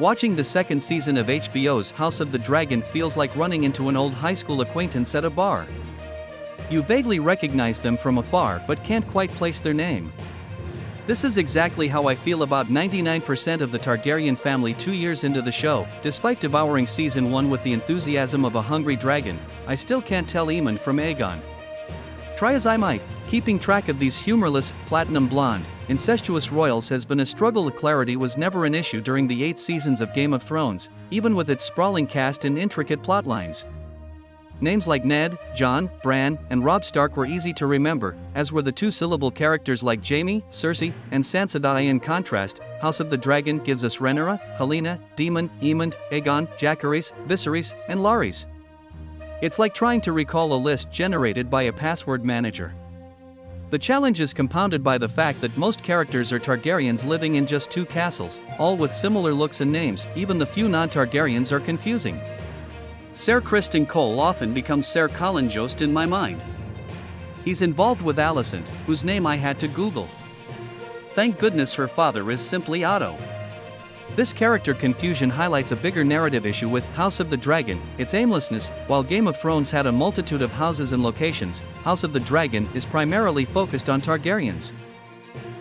Watching the second season of HBO's House of the Dragon feels like running into an old high school acquaintance at a bar. You vaguely recognize them from afar but can't quite place their name. This is exactly how I feel about 99% of the Targaryen family 2 years into the show. Despite devouring season 1 with the enthusiasm of a hungry dragon, I still can't tell Aemon from Aegon. Try as I might, keeping track of these humorless, platinum blonde, incestuous royals has been a struggle. Clarity was never an issue during the 8 seasons of Game of Thrones, even with its sprawling cast and intricate plotlines. Names like Ned, Jon, Bran, and Robb Stark were easy to remember, as were the two-syllable characters like Jaime, Cersei, and Sansa. In contrast, House of the Dragon gives us Rhaenyra, Helaena, Daemon, Aemond, Aegon, Jacaerys, Viserys, and Larys. It's like trying to recall a list generated by a password manager. The challenge is compounded by the fact that most characters are Targaryens living in just 2 castles, all with similar looks and names. Even the few non-Targaryens are confusing. Ser Criston Cole often becomes Ser Colin Jost in my mind. He's involved with Alicent, whose name I had to Google. Thank goodness her father is simply Otto. This character confusion highlights a bigger narrative issue with House of the Dragon, its aimlessness. While Game of Thrones had a multitude of houses and locations, House of the Dragon is primarily focused on Targaryens.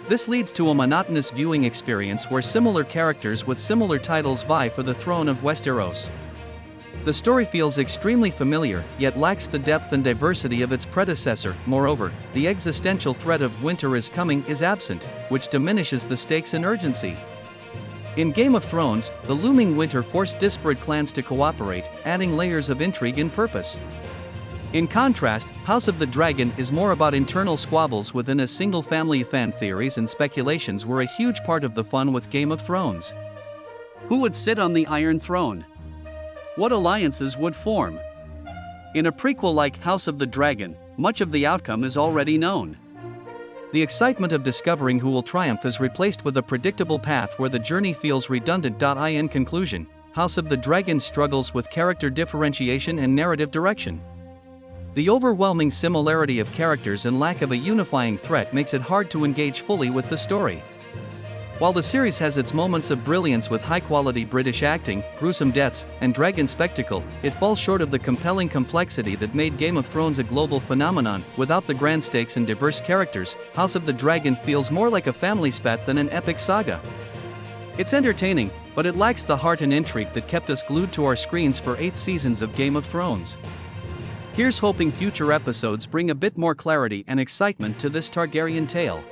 This leads to a monotonous viewing experience where similar characters with similar titles vie for the throne of Westeros. The story feels extremely familiar, yet lacks the depth and diversity of its predecessor. Moreover, the existential threat of winter is coming is absent, which diminishes the stakes and urgency. In Game of Thrones, the looming winter forced disparate clans to cooperate, adding layers of intrigue and purpose. In contrast, House of the Dragon is more about internal squabbles within a single family. Fan theories and speculations were a huge part of the fun with Game of Thrones. Who would sit on the Iron Throne? What alliances would form? In a prequel like House of the Dragon, much of the outcome is already known. The excitement of discovering who will triumph is replaced with a predictable path where the journey feels redundant. In conclusion, House of the Dragon struggles with character differentiation and narrative direction. The overwhelming similarity of characters and lack of a unifying threat makes it hard to engage fully with the story. While the series has its moments of brilliance with high-quality British acting, gruesome deaths, and dragon spectacle, it falls short of the compelling complexity that made Game of Thrones a global phenomenon. Without the grand stakes and diverse characters, House of the Dragon feels more like a family spat than an epic saga. It's entertaining, but it lacks the heart and intrigue that kept us glued to our screens for 8 seasons of Game of Thrones. Here's hoping future episodes bring a bit more clarity and excitement to this Targaryen tale.